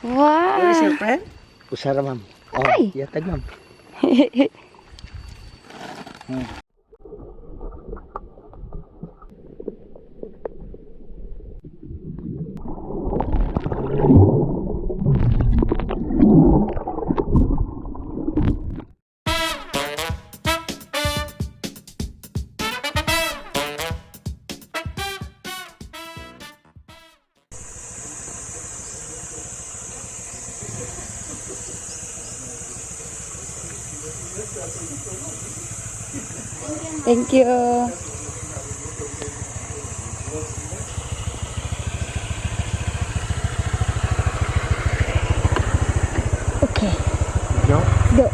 Wow. Where is your friend? Usara, ma'am. Oh, Ay. yatag, ma'am. Thank you. Okay. Go. Go.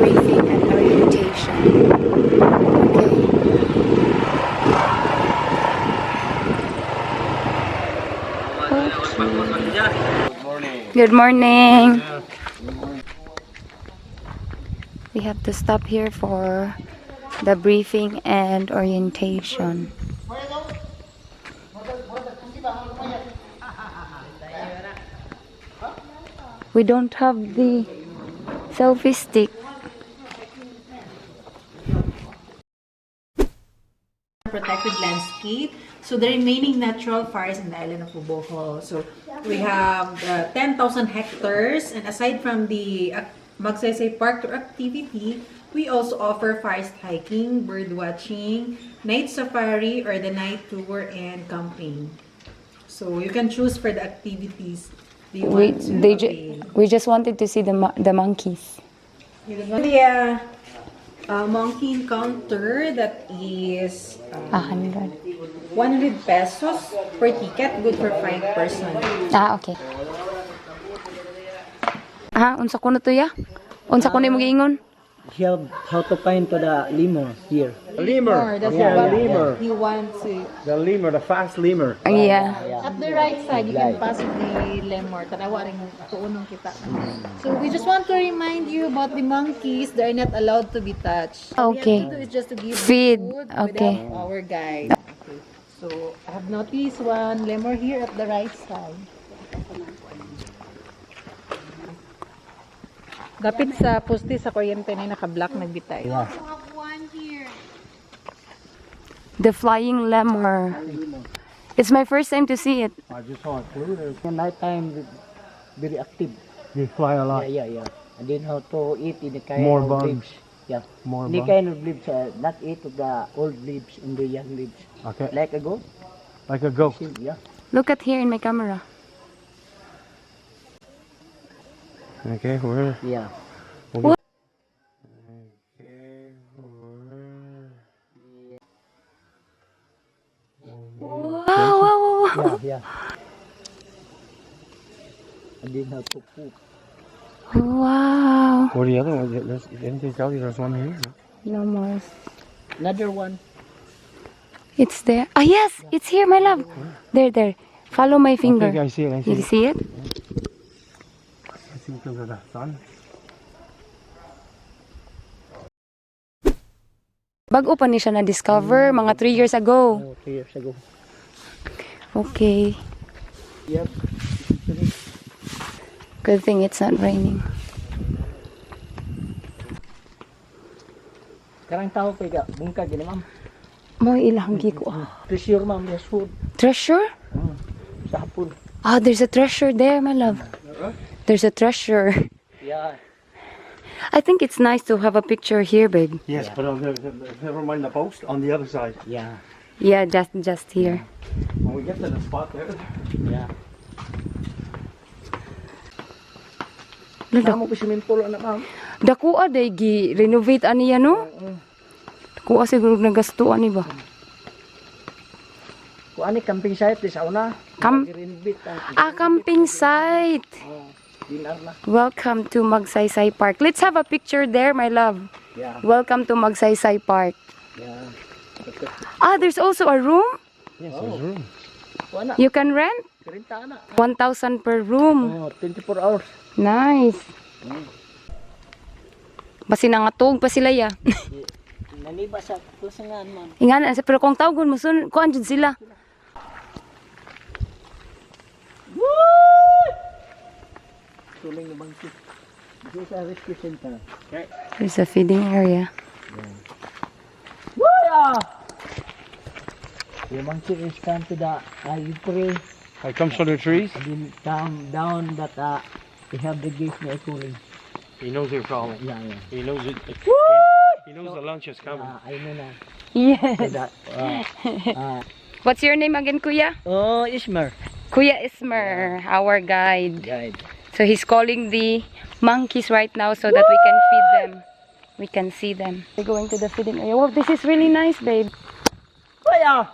Briefing and orientation. Good morning. We have to stop here for the briefing and orientation. We don't have the selfie stick. Protected landscape. So the remaining natural forests in the island of Bohol. So we have 10,000 hectares, and aside from the Magsaysay Park tour activity, we also offer forest hiking, bird watching, night safari, or the night tour and camping. So you can choose for the activities you want to avail. We just wanted to see the monkeys. The monkey encounter that is 100. 100 pesos per ticket, good for 5 person. Ah, okay. Unsa ko na to ya? Unsa ko na mo giingon? How to find to the lemur here. Lemur, that's what you want to. The lemur, the fast lemur. Yeah. At the right side, you can pass the lemur. Tanawa rin tuunong kita. So we just want to remind you about the monkeys. They're not allowed to be touched. All Okay. we have to do is just to give Feed. food Okay. without our guide. Okay. So I have noticed one lemur here at the right side. Dapit sa poste sa kuryente na naka-black nagbitay. Yeah. The flying lemur. It's my first time to see it. I just saw it flew there. In nighttime, very active. They fly a lot. Yeah. And then how to eat in the kind More of bugs. leaves. Yeah. More In the bugs. kind of leaves, not eat of the old leaves and the young leaves. Okay. Like a goat. Like a goat. Yeah. Look at here in my camera. Okay, where? Yeah. What? Wow. Yeah. And then how to poop. Wow. What are the other ones? Didn't they tell you there's one here? No more. Another one. It's there. Ah, yes, it's here, my love. There. Follow my finger. Okay, I see it. You see it? I see it because of the sun. Bago pa ni siya na-discover, mga 3 years ago. Oh, 3 years ago. Okay. Yep. Good thing it's not raining. Karang tao pa iga. Bungka gini, ma'am. Mo ilang ko. Treasure, ma'am. Yes, food. Treasure? Sa hapon. Ah, there's a treasure there, my love. There's a treasure. Yeah. I think it's nice to have a picture here, babe. Yes, but never mind the post on the other side. Yeah. Yeah, just here. When we get to the spot there. Yeah. Look, Tama po swimming pool, anak, ma'am. Dakuha day gi renovate ani yan no? Dakuha siguro nagastuan ni ba? Kuan ni camping site sa una. Rinbit ang Camping site. dinar na. Welcome to Magsaysay Park. Let's have a picture there, my love. Yeah. Welcome to Magsaysay Park. Yeah. There's also a room. Yes, there's room. Kuan na. You can rent. Renta na. 1,000 per room. 24 hours. Nice. Basi nangatog pa sila ya. Naniba sa kusangan man. Ingan, pero kung tawgon mo, kuan jud sila. Tuloy na bangki. This is a rescue center. There's a feeding area. The monkey is come to the tree. It comes from the trees. And then down that we have the gate na cooling. He knows you're calling. Yeah. He knows it. He knows the lunch is coming. I know na. Yes. That, What's your name again, Kuya? oh, Ismer. Kuya Ismer, our guide. Guide. So he's calling the monkeys right now so that we can feed them. We can see them. We're going to the feeding area. Wow, this is really nice, babe. Kuya!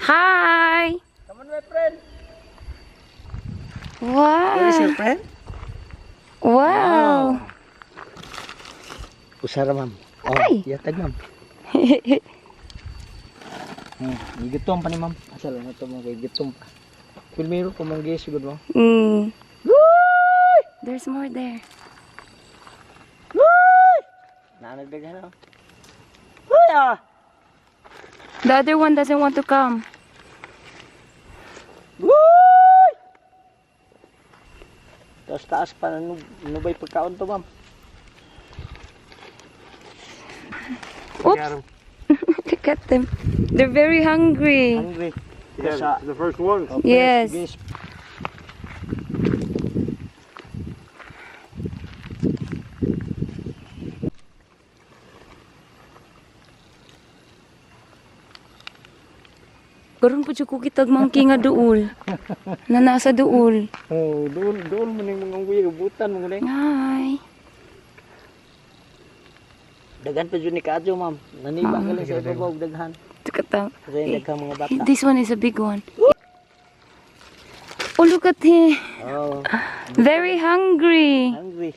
Hi! Come on, my friend. Wow! Where is your friend? Wow! Usara, ma'am. Oh, Ay! yatag, ma'am. Gigitom pa ni ma'am. Asal na ito mga gigitom pa. Pilmiro ko mong gaya siguro mo. There's more there. Nanagdagan na. Kuya! The other one doesn't want to come. Taas pa na nubay pagkaon to, ma'am. Oops! Look at them. They're very hungry. Hungry. Yeah, the first one. Yes. Karon po dyan ko kitag monkey nga duol. Na nasa duol. Oh, doon mo ning mga uwi, ubutan mo ning. Hi. Daghan pa jud ni kaadyo, ma'am. Naniba ka lang sa ibabaw daghan. Tukatang. Kasi daghang mga bata. This one is a big one. Oh, look at him. Oh, Very hungry. hungry.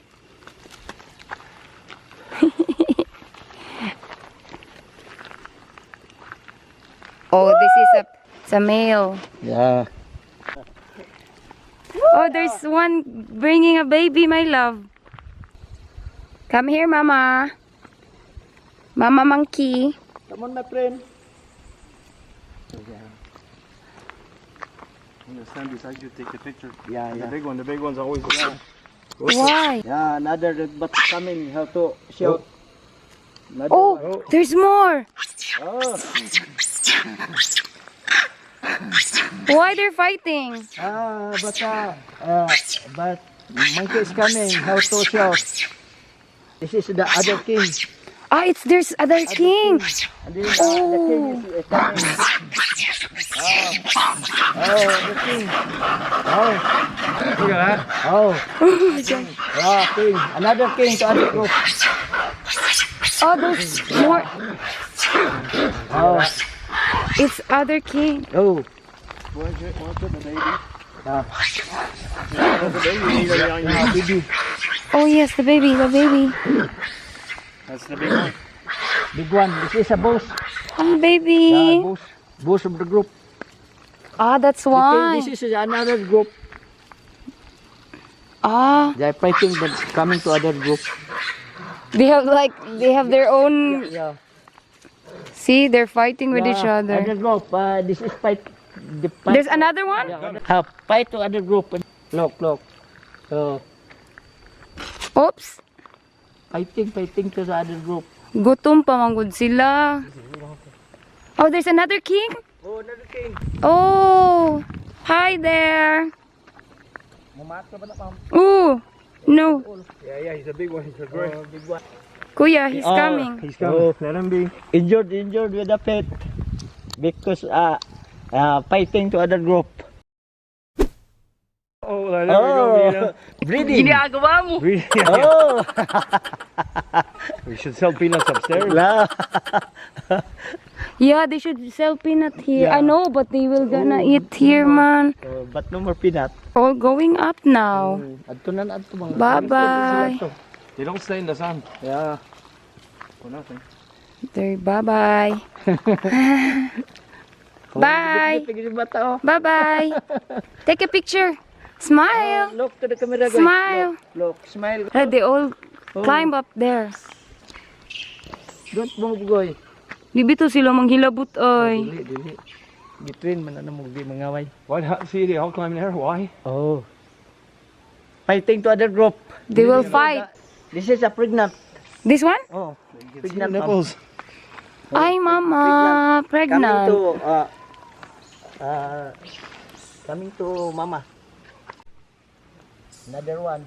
Oh, this is a male. Yeah. Oh, there's one bringing a baby, my love. Come here, Mama. Mama monkey. Come on, my friend. I'm gonna stand beside you, take the picture. Yeah, The yeah. big one. The big one's always around. Why? Yeah, another but coming. How to shout. Another Oh, one. there's more. Oh. Why they're fighting? But monkey is coming. How to shout. This is the other king. There's other king. And then the king is coming. Oh, the king. Oh, Look at that. oh. Yeah, king. Another king to other group. Oh, there's more. Oh, It's other king. oh. Watch it, the baby. Ah, The baby. baby. Oh yes, the baby. That's the big one. Big one. This is a boss. Oh, Yeah, baby. boss. Boss of the group. That's why. This is another group. They are fighting but coming to other group. They have their own. Yeah. See, they're fighting with each Other other. group. This is fight. The fight. There's another one. Yeah, fight to other group. Look. So Oops. fighting to the other group. Gutom pa manggod sila. Oh, there's another king. Oh, another king. Oh, hi there. Mamato ba na, ma'am? Oh, no. Yeah, he's a big one. He's a great. Oh, big one. Kuya, he's coming. He's coming. Oh. Let him be. Injured with the pet because fighting to other group. Oh, there we go, Nina. Breeding. Ginagawa mo. Oh. We should sell peanuts upstairs. La. Yeah, they should sell peanut here. Yeah. I know, but they will gonna eat here, man. But no more peanut. All going up now. Adto na adto mga. Bye-bye. They don't stay in the sun Yeah. for nothing. There, bye-bye. Bye. Bye-bye. Take a picture. Smile. Look to the camera, guys. Smile. Look, smile. They all climb up there. Don't move, goy. Di bito sila manghilabot, oy. Dili. Gitrin man na mo di mangaway. Why? See, they all climb there. Why? Oh. Fighting to other group. They will fight. This is a pregnant. This one? Oh, See the pregnant. nipples. Ay, mama. Coming Pregnant. to coming to mama. Another one.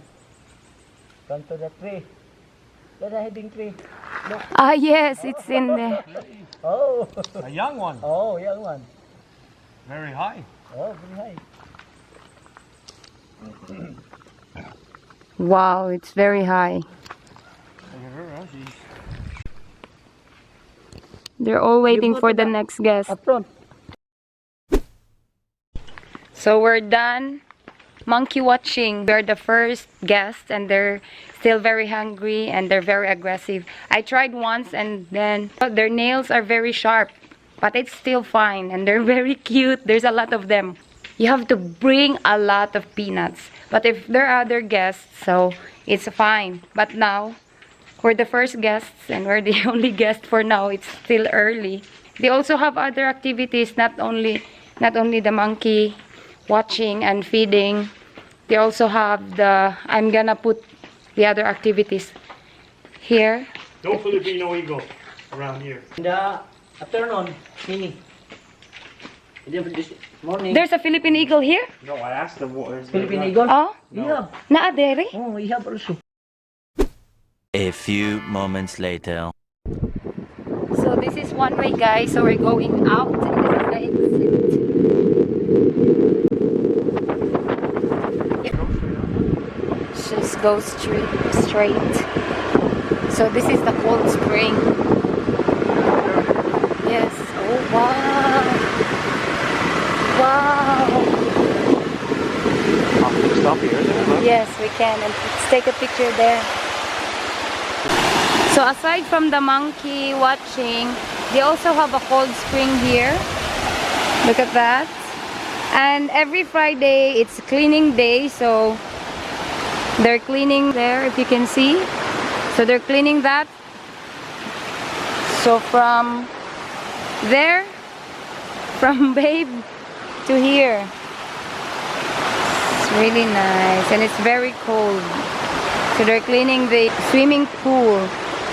Come to the tree. There's a heading tree. Look. Ah, yes, it's in there. Oh. A young one. Oh, young one. Very high. Oh, very high. Wow, it's very high. Look at her, huh? She's They're all waiting for the next guest. Up front. So we're done monkey watching. We're the first guests and they're still very hungry and they're very aggressive. I tried once and then their nails are very sharp, but it's still fine and they're very cute. There's a lot of them. You have to bring a lot of peanuts. But if there are other guests, so it's fine. But now, we're the first guests and we're the only guest for now. It's still early. They also have other activities, not only the monkey watching and feeding. They also have I'm gonna put the other activities here. no Filipino eagle around here. In the afternoon, mini. This morning. There's a Philippine eagle here? No, I asked them what is Philippine eagle. Oh, We have. naa dere? Oh, we have also. A few moments later. So this is one way, guys. So we're going out and this is the exit. Just go straight. So this is the cold spring. Yes. Oh wow. Wow. Stop here. Yes, we can. And let's take a picture there. So aside from the monkey watching, they also have a cold spring here. Look at that. And every Friday, it's cleaning day. So they're cleaning there, if you can see. So they're cleaning that. So from there, from Babe to here. It's really nice. And it's very cold. So they're cleaning the swimming pool.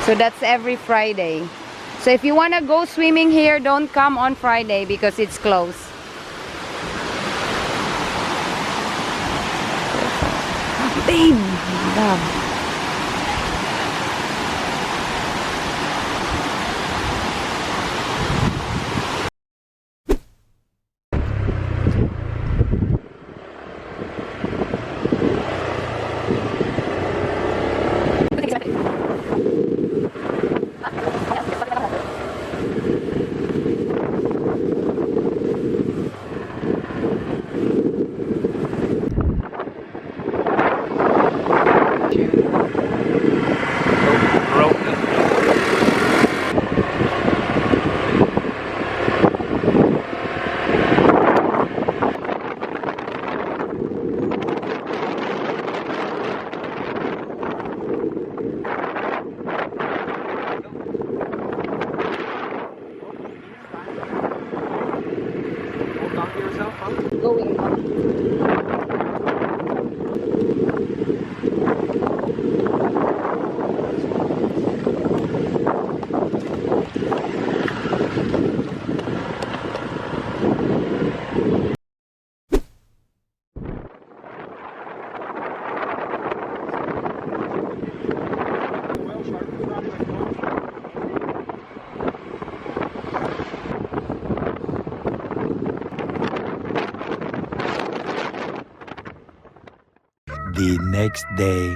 So that's every Friday. So if you want to go swimming here, don't come on Friday because it's closed. Babe, love. Going up. The next day.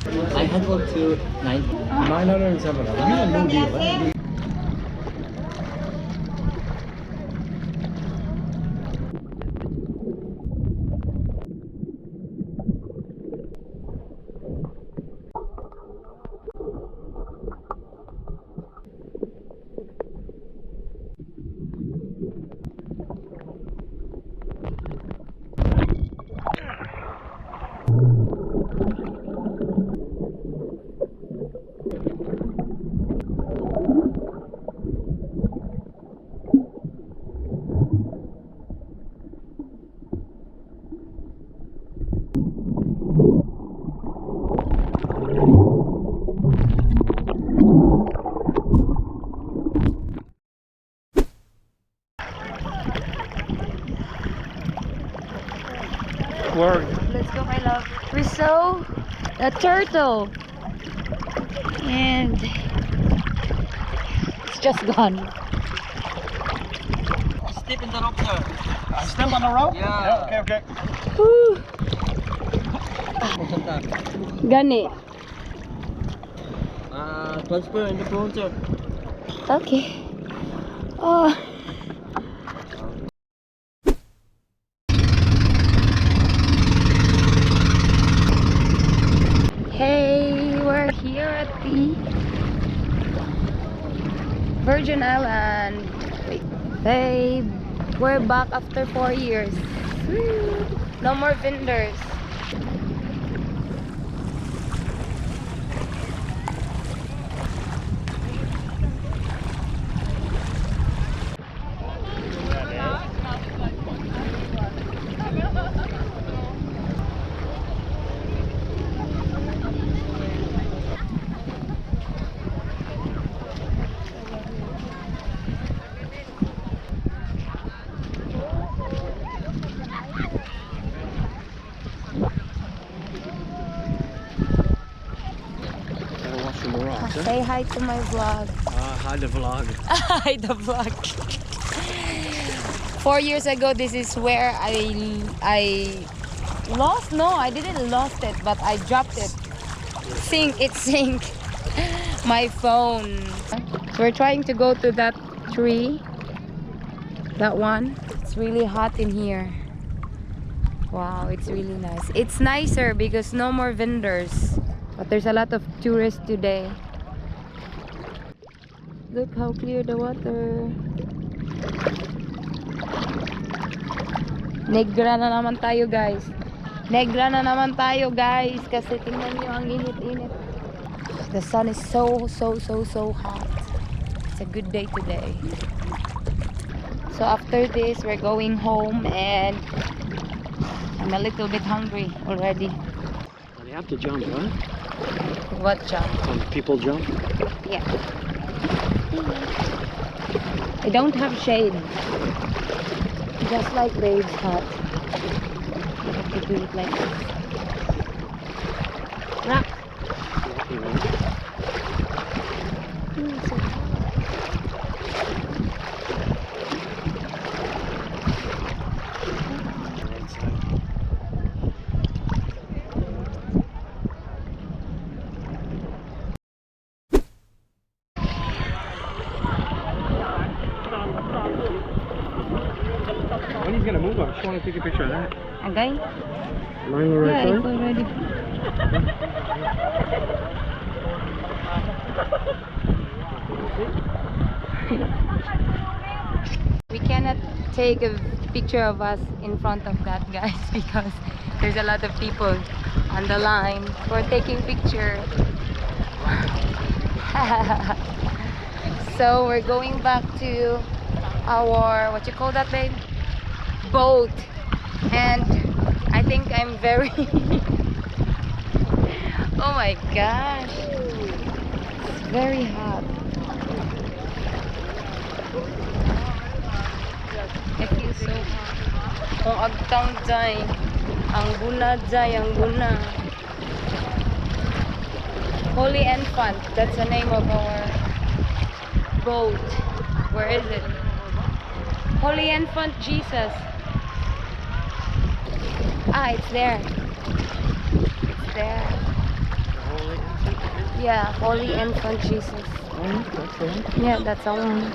I had one to 907. I mean, a no deal. Eh? Word. Let's go, my love. We saw a turtle. And it's just gone. Step in the rope there. Step on the rope? Yeah. Okay, okay. Whew. Gani. Transfer in the phone, sir. Okay. Oh. Hey, we're here at the Virgin Island. Wait, babe, we're back after 4 years. Woo. No more vendors. Gotta watch from the rocks, huh? Say hi to my vlog. Hi, the vlog. Hi, the vlog. 4 years ago, this is where I lost. No, I didn't lost it, but I dropped it. Sink my phone. So we're trying to go to that tree. That one. It's really hot in here. Wow, it's really nice. It's nicer because no more vendors. But there's a lot of tourists today. Look how clear the water. Negra na naman tayo, guys. Negra na naman tayo, guys. Kasi tingnan nyo ang init-init. The sun is so hot. It's a good day today. So after this, we're going home and I'm a little bit hungry already. They have to jump, right? What jump? People jump. Yeah. I don't have shade. Just like Babe's hut. You have to do it like this. Rock. When he's gonna move, I just want to take a picture of that. Okay? Line the right Yeah, side. it's already. We cannot take a picture of us in front of that, guys, because there's a lot of people on the line for taking picture. So we're going back to our, what you call that, babe? Boat. And I think I'm very oh my gosh, it's very hot. It feels so hot. Ang agtang jay, ang guna jay, ang guna. Holy Infant, that's the name of our boat. Where is it? Holy Infant Jesus. Ah, it's there. It's there. Yeah, Holy Infant Jesus. Oh, that's the one. Yeah, that's the one.